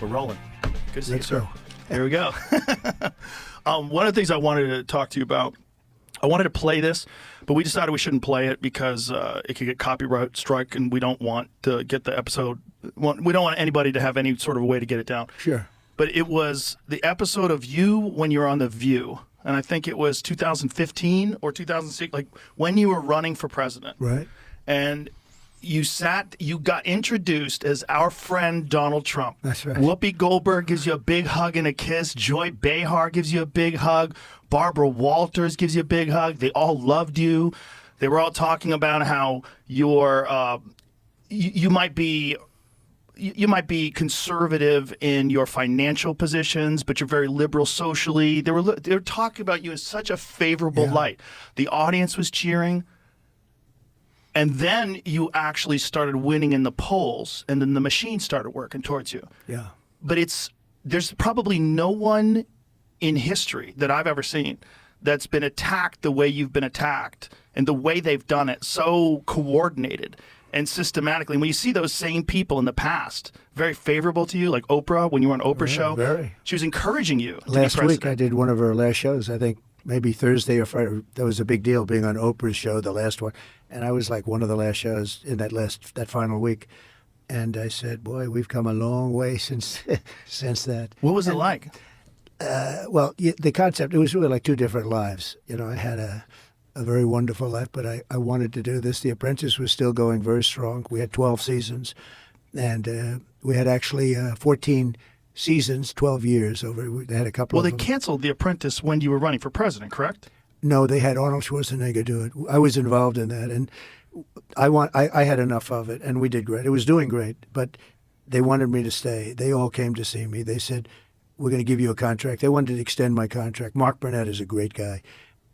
We're rolling. Good to see you, Let's sir. go. Here we go. One of the things I wanted to talk to you about, I wanted to play this, but we decided we shouldn't play it because it could get copyright strike, and we don't want to get the episode. We don't want anybody to have any sort of a way to get it down. Sure. But it was the episode of you when you were on The View, and I think it was 2015 or 2006, like when you were running for president. Right. And you got introduced as our friend Donald Trump. That's right. Whoopi Goldberg gives you a big hug and a kiss. Joy Behar gives you a big hug. Barbara Walters gives you a big hug. They all loved you. They were all talking about how you might be conservative in your financial positions, but you're very liberal socially. They were talking about you in such a favorable light. The audience was cheering. And then you actually started winning in the polls, and then the machine started working towards you. Yeah. But there's probably no one in history that I've ever seen that's been attacked the way you've been attacked, and the way they've done it, so coordinated and systematically. And when you see those same people in the past, very favorable to you, like Oprah, when you were on Oprah's show, very. She was encouraging you to be Last president. week I did one of her last shows, I think maybe Thursday or Friday. That was a big deal, being on Oprah's show, the last one. And I was like one of the last shows in that final week. And I said, boy, we've come a long way since that. What was it like? Well, the concept, it was really like two different lives. You know, I had a very wonderful life, but I wanted to do this. The Apprentice was still going very strong. We had 12 seasons, and we had actually 14 seasons, 12 years over. They had a couple Well, of they them. canceled The Apprentice when you were running for president, correct? No, they had Arnold Schwarzenegger do it. I was involved in that, and I had enough of it, and we did great. It was doing great, but they wanted me to stay. They all came to see me. They said, we're going to give you a contract. They wanted to extend my contract. Mark Burnett is a great guy,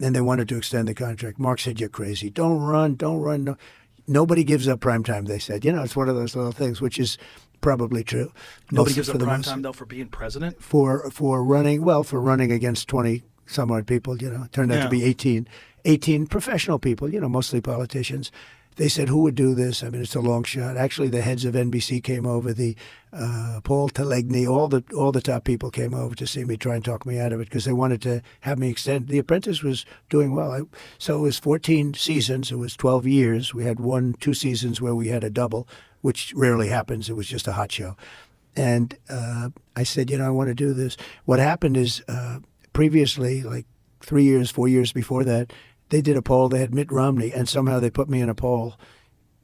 and they wanted to extend the contract. Mark said, you're crazy. Don't run. No. Nobody gives up prime time, they said. You know, it's one of those little things, which is probably true. Nobody gives up prime time, though, for being president? For running against 20 some odd people, you know, it turned out to be 18 professional people, you know, mostly politicians. They said, who would do this? I mean, it's a long shot. Actually, the heads of NBC came over, the Paul Telegny, all the top people came over to see me, try and talk me out of it, because they wanted to have me extend. The Apprentice was doing well. So it was 14 seasons. It was 12 years. We had 2 seasons where we had a double, which rarely happens. It was just a hot show. And I said, you know, I want to do this. What happened is previously, like 4 years before that, they did a poll. They had Mitt Romney, and somehow they put me in a poll,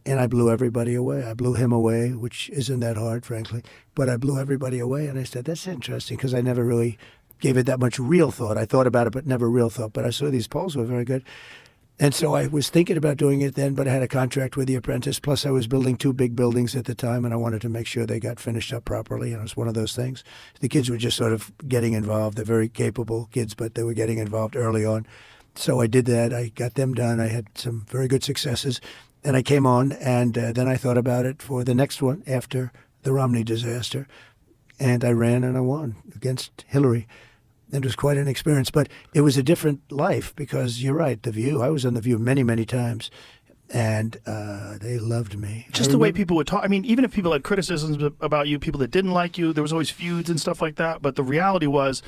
and I blew everybody away. I blew him away, which isn't that hard, frankly, but I blew everybody away. And I said, that's interesting, because I never really gave it that much real thought. I thought about it, but never real thought. But I saw these polls were very good. And so I was thinking about doing it then, but I had a contract with The Apprentice. Plus, I was building 2 big buildings at the time, and I wanted to make sure they got finished up properly. And it was one of those things. The kids were just sort of getting involved. They're very capable kids, but they were getting involved early on. So I did that. I got them done. I had some very good successes. And I came on, and then I thought about it for the next one after the Romney disaster. And I ran, and I won against Hillary. It was quite an experience, but it was a different life, because you're right, The View. I was on The View many, many times, and they loved me. Just the way people would talk. I mean, even if people had criticisms about you, people that didn't like you, there was always feuds and stuff like that. But the reality was,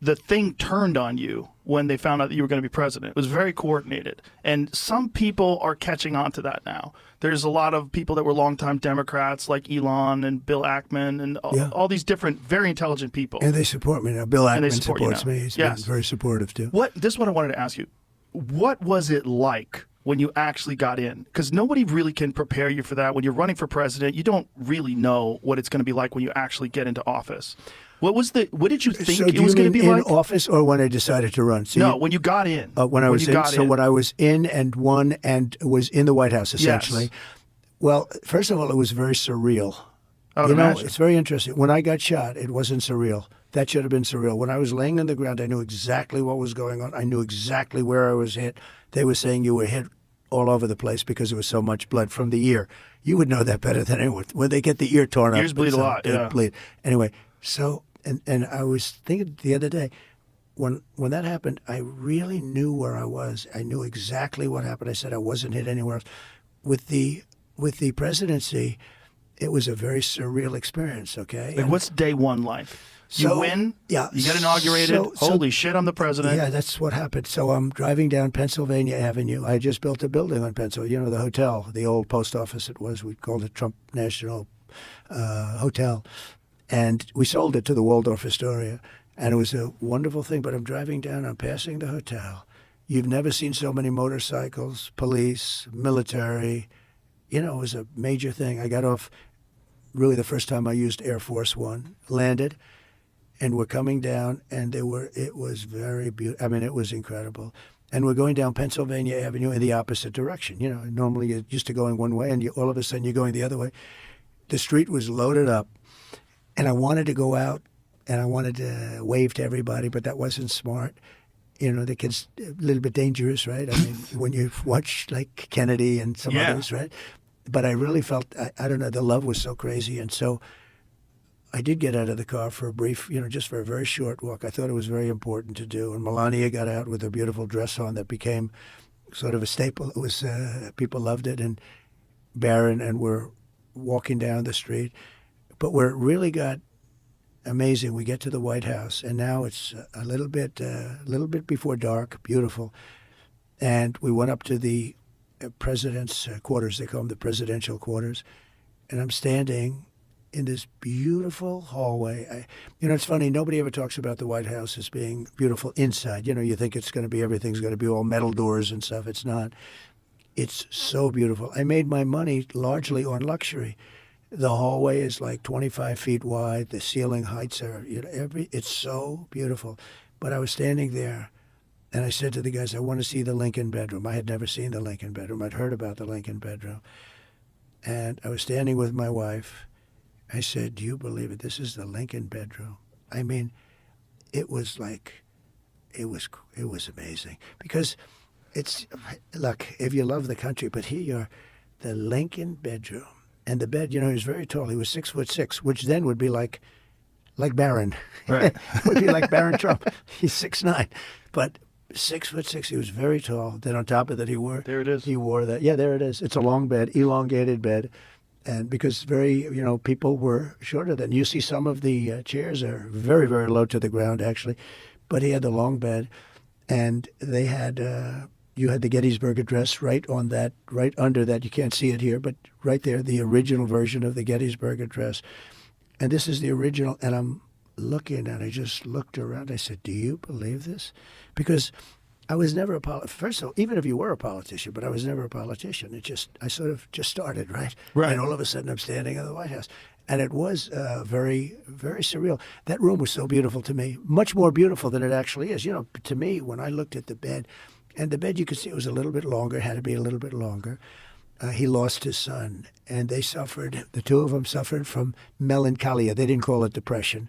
the thing turned on you when they found out that you were going to be president. It was very coordinated. And some people are catching on to that now. There's a lot of people that were longtime Democrats, like Elon and Bill Ackman and all these different, very intelligent people. And they support me now. Bill Ackman supports me. He's been very supportive, too. This is what I wanted to ask you. What was it like when you actually got in? Because nobody really can prepare you for that. When you're running for president, you don't really know what it's going to be like when you actually get into office. What did you think it was going to be like? In office, or when I decided to run? So no, when you got in. When I was in. So when I was in and won and was in the White House, essentially. Yes. Well, first of all, it was very surreal. I would imagine. It's very interesting. When I got shot, it wasn't surreal. That should have been surreal. When I was laying on the ground, I knew exactly what was going on. I knew exactly where I was hit. They were saying you were hit all over the place because there was so much blood from the ear. You would know that better than anyone. When they get the ear torn up. Ears bleed a lot, They bleed. Anyway, so... And I was thinking the other day, when that happened, I really knew where I was. I knew exactly what happened. I said I wasn't hit anywhere else. With the presidency, it was a very surreal experience. Okay, Like, what's day one like? You So, win. yeah, You get inaugurated. so- Holy shit! I'm the president. yeah, that's what happened. So I'm driving down Pennsylvania Avenue. I just built a building on Pennsylvania. You know, the hotel, the old post office. It was. We called it Trump National Hotel, and we sold it to the Waldorf Astoria, and it was a wonderful thing. But I'm driving down. I'm passing the hotel. You've never seen so many motorcycles, police, military. You know, it was a major thing. I got off. Really, the first time I used Air Force One, landed. And we're coming down, and it was very beautiful. I mean, it was incredible. And we're going down Pennsylvania Avenue in the opposite direction. You know, normally you're used to going one way, and all of a sudden you're going the other way. The street was loaded up, and I wanted to go out, and I wanted to wave to everybody, but that wasn't smart. You know, the kid's a little bit dangerous, right? I mean, when you watch like Kennedy and some others, right? But I really felt, I don't know, the love was so crazy, and so I did get out of the car for a brief, you know, just for a very short walk. I thought it was very important to do. And Melania got out with a beautiful dress on that became sort of a staple. It was, people loved it. And Barron, and we're walking down the street. But where it really got amazing, we get to the White House, and now it's a little bit before dark, beautiful. And we went up to the president's quarters. They call them the presidential quarters. And I'm standing in this beautiful hallway. You know, it's funny, nobody ever talks about the White House as being beautiful inside. You know, you think it's going to be, everything's going to be all metal doors and stuff. It's not. It's so beautiful. I made my money largely on luxury. The hallway is like 25 feet wide. The ceiling heights are, you know, it's so beautiful. But I was standing there, and I said to the guys, I want to see the Lincoln bedroom. I had never seen the Lincoln bedroom. I'd heard about the Lincoln bedroom. And I was standing with my wife. I said, do you believe it? This is the Lincoln bedroom. I mean, it was like, it was amazing. Because it's, look, if you love the country, but here you are, the Lincoln bedroom. And the bed, you know, he was very tall. He was 6'6", which then would be like Barron. Right. Would be like Barron Trump. He's 6'9". But 6'6", he was very tall. Then on top of that, There it is. He wore that. Yeah, there it is. It's a long bed, elongated bed. And because people were shorter than you see, some of the chairs are very, very low to the ground, actually. But he had the long bed, and they had you had the Gettysburg Address right on that, right under that. You can't see it here, but right there, the original version of the Gettysburg Address. And this is the original. And I'm looking, and I just looked around. I said, "Do you believe this?" Because I was never a politician. First of all, even if you were a politician, but I was never a politician. I sort of just started, right? Right. And all of a sudden I'm standing in the White House. And it was very, very surreal. That room was so beautiful to me, much more beautiful than it actually is. You know, to me, when I looked at the bed, and the bed you could see it was a little bit longer, had to be a little bit longer. He lost his son, and they suffered, the two of them suffered from melancholia. They didn't call it depression.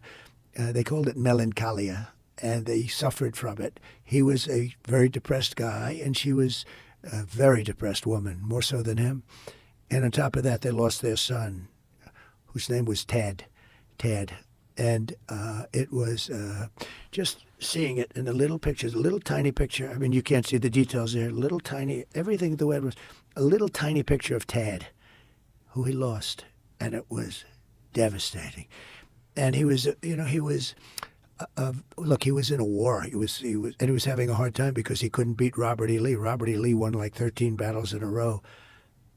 They called it melancholia. And they suffered from it. He was a very depressed guy, and she was a very depressed woman, more so than him. And on top of that, they lost their son, whose name was Ted. And it was just seeing it in the little pictures, a little tiny picture. I mean, you can't see the details there. Little tiny, everything the way it was, a little tiny picture of Ted, who he lost. And it was devastating. And he was, look, he was in a war. He was having a hard time because he couldn't beat Robert E. Lee. Robert E. Lee won like 13 battles in a row,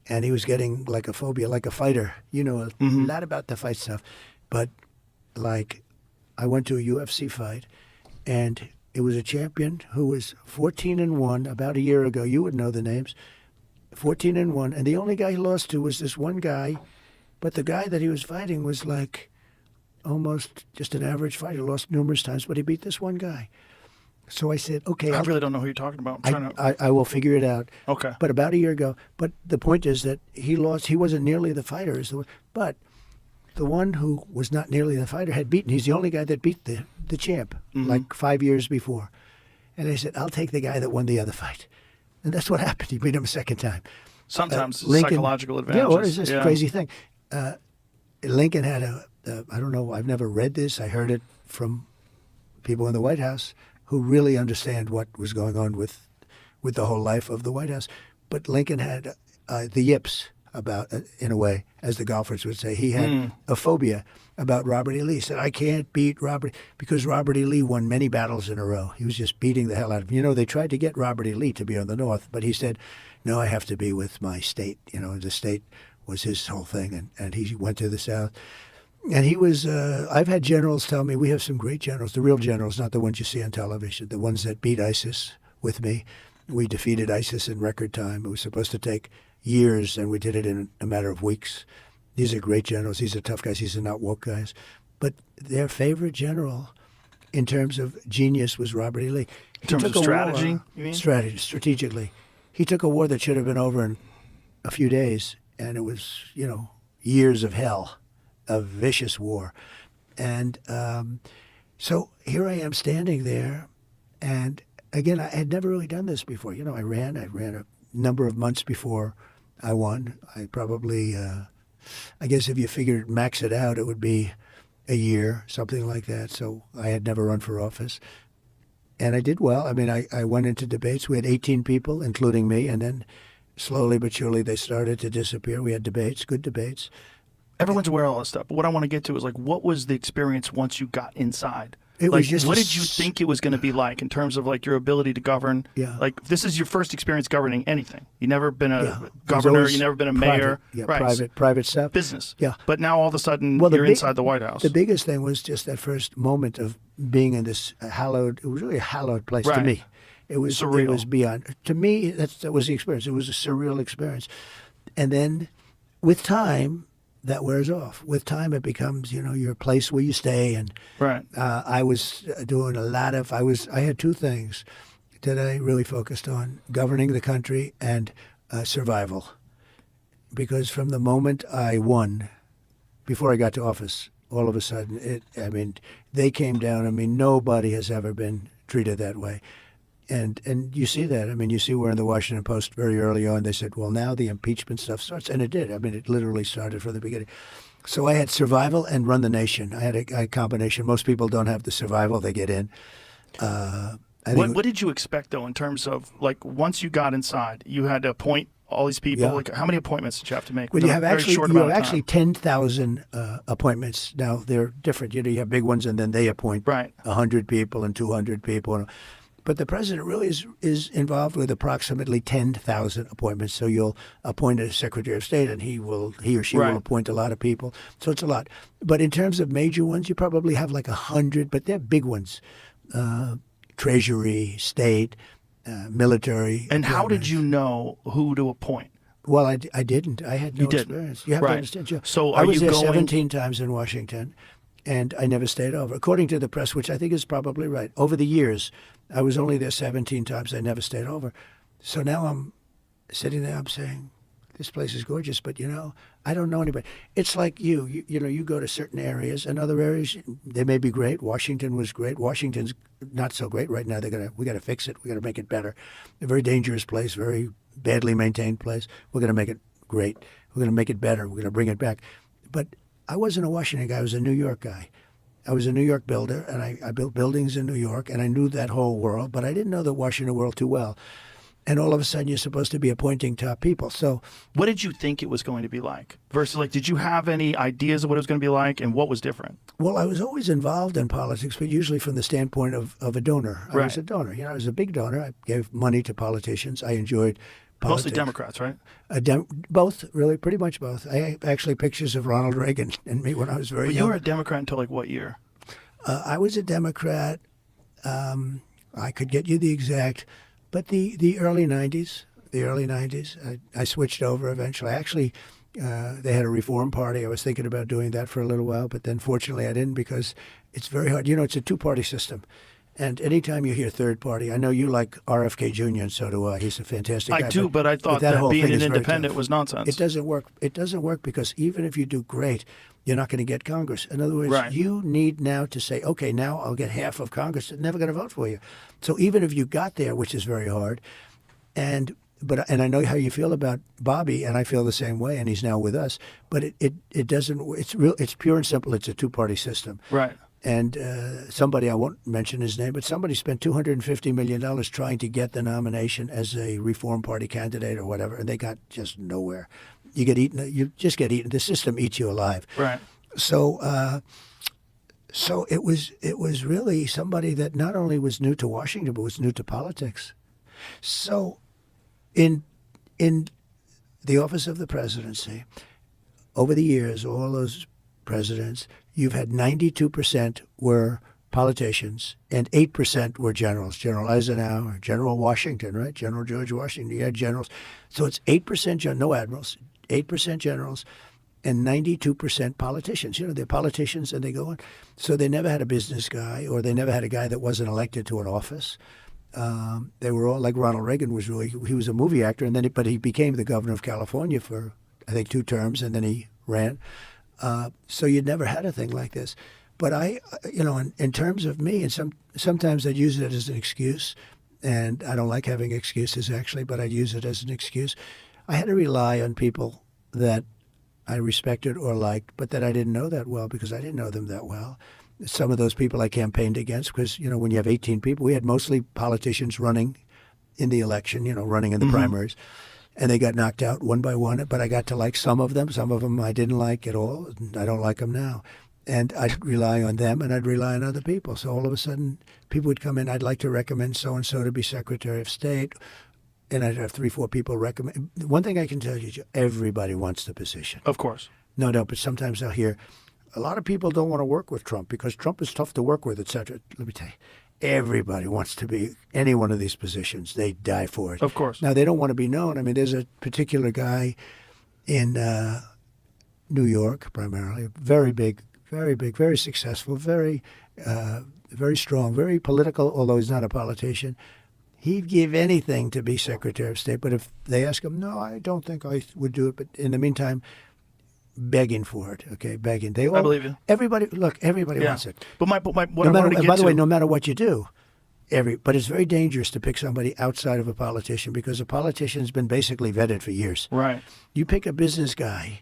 and he was getting like a phobia, like a fighter. You know, a lot about the fight stuff. But like, I went to a UFC fight, and it was a champion who was 14-1 about a year ago. You would know the names. 14-1, and the only guy he lost to was this one guy, but the guy that he was fighting was like almost just an average fighter, lost numerous times, but he beat this one guy. So I said, okay. I really don't know who you're talking about. I will figure it out. Okay. But about a year ago. But the point is that he lost. He wasn't nearly the fighter. But the one who was not nearly the fighter had beaten. He's the only guy that beat the champ, like 5 years before. And I said, I'll take the guy that won the other fight. And that's what happened. He beat him a second time. Sometimes Lincoln, psychological advantages. Yeah, what is this crazy thing? Lincoln had I don't know, I've never read this. I heard it from people in the White House who really understand what was going on with the whole life of the White House. But Lincoln had the yips. about, in a way, as the golfers would say. He had a phobia about Robert E. Lee. He said, I can't beat Robert, because Robert E. Lee won many battles in a row. He was just beating the hell out of him. You know, they tried to get Robert E. Lee to be on the North, but he said, no, I have to be with my state. You know, the state was his whole thing, and he went to the South. And he was, I've had generals tell me, we have some great generals, the real generals, not the ones you see on television, the ones that beat ISIS with me. We defeated ISIS in record time. It was supposed to take years, and we did it in a matter of weeks. These are great generals. These are tough guys. These are not woke guys. But their favorite general in terms of genius was Robert E. Lee. In terms of strategy, you mean? Strategically. He took a war that should have been over in a few days, and it was, you know, years of hell, of vicious war. And so here I am standing there, and again, I had never really done this before. You know, I ran a number of months before I won. I probably, I guess if you figured max it out, it would be a year, something like that. So I had never run for office. And I did well. I mean, I went into debates. We had 18 people, including me, and then slowly but surely they started to disappear. We had debates, good debates. Everyone's aware of all this stuff. But what I want to get to is, like, what was the experience once you got inside? It like, was just what did you think it was going to be like in terms of, like, your ability to govern? Yeah. Like, this is your first experience governing anything. You've never been a Yeah. governor. You've never been a mayor. Private, yeah, Right. private stuff. Business. Yeah. But now all of a sudden Well, you're inside the White House. The biggest thing was just that first moment of being in this hallowed. It was really a hallowed place to Right. me. It was Surreal. It was beyond. To me, that was the experience. It was a surreal experience, and then with time, that wears off. With time, it becomes, you know, your place where you stay. And Right. I was doing a lot of. I had two things that I really focused on: governing the country and survival. Because from the moment I won, before I got to office, all of a sudden, they came down. I mean, nobody has ever been treated that way. And you see that. I mean, you see where in the Washington Post very early on they said, well, now the impeachment stuff starts. And it did. I mean, it literally started from the beginning. So I had survival and run the nation. I had a combination. Most people don't have the survival. They get in. What did you expect, though, in terms of, like, once you got inside, you had to appoint all these people? Yeah. Like, how many appointments did you have to make? Well, you within have a very short amount of time? 10,000 appointments. Now, they're different. You know, you have big ones, and then they appoint Right. 100 people and 200 people. But the president really is involved with approximately 10,000 appointments. So you'll appoint a Secretary of State, and he or she Right. will appoint a lot of people. So it's a lot. But in terms of major ones, you probably have like 100, but they're big ones. Treasury, state, military. And how did you know who to appoint? Well, I didn't. I had no experience. You have to understand, Joe. So I are was you there going 17 times in Washington, and I never stayed over. According to the press, which I think is probably right, over the years, I was only there 17 times. I never stayed over. So now I'm sitting there, I'm saying, this place is gorgeous, but, you know, I don't know anybody. It's like you know, you go to certain areas, and other areas, they may be great. Washington was great. Washington's not so great right now. We got to fix it. We got to make it better. A very dangerous place, very badly maintained place. We're going to make it great. We're going to make it better. We're going to bring it back. But I wasn't a Washington guy. I was a New York guy. I was a New York builder, and I built buildings in New York, and I knew that whole world, but I didn't know the Washington world too well. And all of a sudden, you're supposed to be appointing top people. So what did you think it was going to be like? Versus, like, did you have any ideas of what it was going to be like, and what was different? Well, I was always involved in politics, but usually from the standpoint of a donor. I was a donor. You know, I was a big donor. I gave money to politicians. I enjoyed politics. Mostly Democrats, right? Both, really, pretty much both. I have actually pictures of Ronald Reagan and me when I was very But young. you were a Democrat until, like, what year? I was a Democrat. I could get you the exact, but the early 90s. The early 90s. I switched over eventually. Actually, they had a reform party. I was thinking about doing that for a little while, but then fortunately I didn't because it's very hard. You know, it's a two-party system. And anytime you hear third party, I know you like RFK Jr. and so do I. He's a fantastic guy. I do, but I thought that whole being thing an is very independent tough. was nonsense. It doesn't work. It doesn't work because even if you do great, you're not going to get Congress. In other words, Right. you need now to say, okay, now I'll get half of Congress. They're never going to vote for you. So even if you got there, which is very hard, and I know how you feel about Bobby, and I feel the same way, and he's now with us. But it doesn't. It's pure and simple. It's a two-party system. Right. And somebody, I won't mention his name, but somebody spent $250 million trying to get the nomination as a Reform Party candidate or whatever, and they got just nowhere. you get eaten. You just get eaten. The system eats you alive. Right. So, so it was really somebody that not only was new to Washington, but was new to politics. So, in the office of the presidency, over the years, all those presidents, you've had 92% were politicians and 8% were generals. General Eisenhower, General Washington, right? General George Washington. You had generals. So it's 8% no admirals, 8% generals, and 92% politicians. You know, they're politicians and they go on. So they never had a business guy, or they never had a guy that wasn't elected to an office. They were all like Ronald Reagan was he was a movie actor, and then but he became the governor of California for I think 2 terms, and then he ran. So you'd never had a thing like this. But in terms of me, and sometimes I'd use it as an excuse, and I don't like having excuses actually, but I'd use it as an excuse. I had to rely on people that I respected or liked, but that I didn't know that well because I didn't know them that well. Some of those people I campaigned against because, when you have 18 people, we had mostly politicians running in the election, running in the primaries. And they got knocked out one by one, but I got to like some of them. Some of them I didn't like at all. I don't like them now. And I'd rely on them, and I'd rely on other people. So all of a sudden, people would come in, I'd like to recommend so-and-so to be Secretary of State. And I'd have 3, 4 people recommend. One thing I can tell you, Joe, everybody wants the position. Of course. No, but sometimes I'll hear, a lot of people don't want to work with Trump because Trump is tough to work with, et cetera. Let me tell you, everybody wants to be any one of these positions. They die for it. Of course. Now, they don't want to be known. I mean, there's a particular guy in New York, primarily, very big, very successful, very strong, very political, although he's not a politician. He'd give anything to be Secretary of State. But if they ask him, no, I don't think I would do it. But in the meantime, begging for it, okay, begging. I believe you. Everybody wants it. But what I wanted to by get the way, to- no matter what you do, but it's very dangerous to pick somebody outside of a politician because a politician's been basically vetted for years. Right. You pick a business guy,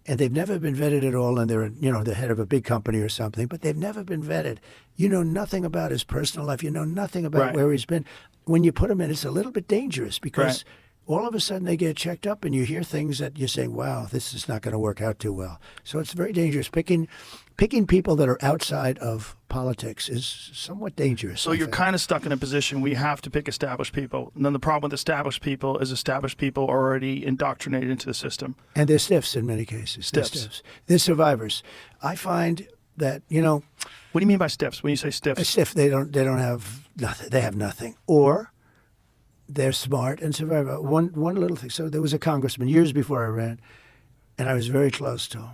and they've never been vetted at all, and they're the head of a big company or something, but they've never been vetted. You know nothing about his personal life. You know nothing about Right. where he's been. When you put him in, it's a little bit dangerous because Right. all of a sudden they get checked up, and you hear things that you're saying, wow, this is not going to work out too well. So it's very dangerous. Picking people that are outside of politics is somewhat dangerous. So you're kind of stuck in a position where you have to pick established people. And then the problem with established people is established people are already indoctrinated into the system. And they're stiffs in many cases. They're Stiffs. stiffs. They're survivors. I find that, What do you mean by stiffs? When you say stiffs? a stiff, they don't have nothing. They have nothing. Or they're smart and survive. One little thing. So there was a congressman years before I ran, and I was very close to him.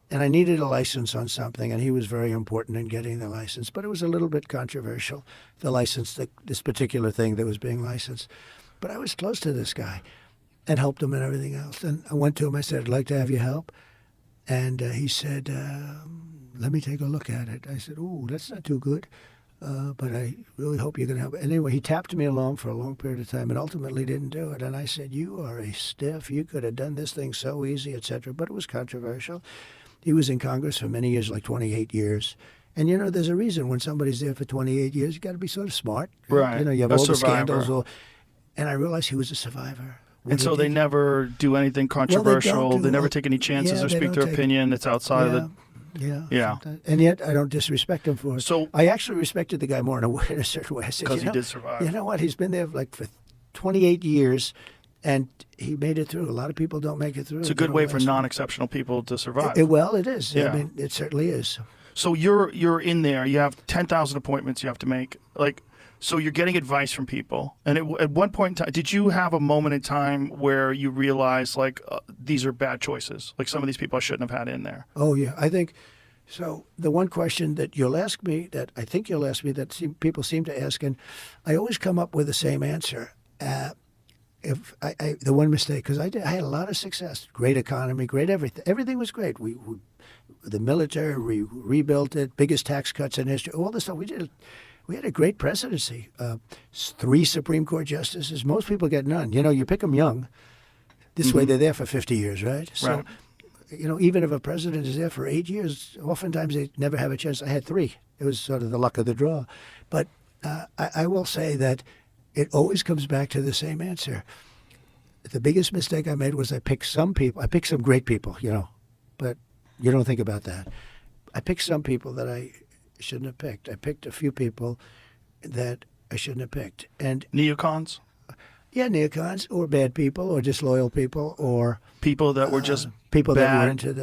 And I needed a license on something, and he was very important in getting the license. But it was a little bit controversial, the license, this particular thing that was being licensed. But I was close to this guy and helped him and everything else. And I went to him, I said, I'd like to have your help. And he said, let me take a look at it. I said, ooh, that's not too good. But I really hope you're going to help. Anyway, he tapped me along for a long period of time and ultimately didn't do it. And I said, you are a stiff. You could have done this thing so easy, et cetera. But it was controversial. He was in Congress for many years, like 28 years. And, there's a reason when somebody's there for 28 years, you got to be sort of smart. Right. You have A all survivor. the scandals. And I realized he was a survivor. And so they never do anything controversial. They never take any chances or speak their opinion that's outside of the... Yeah. Sometimes. And yet I don't disrespect him for it. So- I actually respected the guy more in a certain way. I said, Because he did survive. You know what? He's been there like for 28 years, and he made it through. A lot of people don't make it through. It's a good way for non-exceptional people to survive. It is. Yeah. I mean, it certainly is. So you're in there. You have 10,000 appointments you have to make. So you're getting advice from people. And at one point in time, did you have a moment in time where you realized these are bad choices? Like some of these people I shouldn't have had in there. Oh yeah, I think so. The one question that you'll ask me, that I think you'll ask me, that people seem to ask, and I always come up with the same answer. If the one mistake, because I had a lot of success, great economy, great everything. Everything was great. We the military, we rebuilt it, biggest tax cuts in history, all this stuff we did. We had a great presidency. 3 Supreme Court justices. Most people get none. You pick them young. This way they're there for 50 years, right? So, even if a president is there for 8 years, oftentimes they never have a chance. I had 3. It was sort of the luck of the draw. But I will say that it always comes back to the same answer. the biggest mistake I made was I picked some people. I picked some great people, but you don't think about that. I picked some people that I shouldn't have picked. I picked a few people that I shouldn't have picked. And Neocons? yeah, neocons or bad people or disloyal people or People that were just people that bad. were into the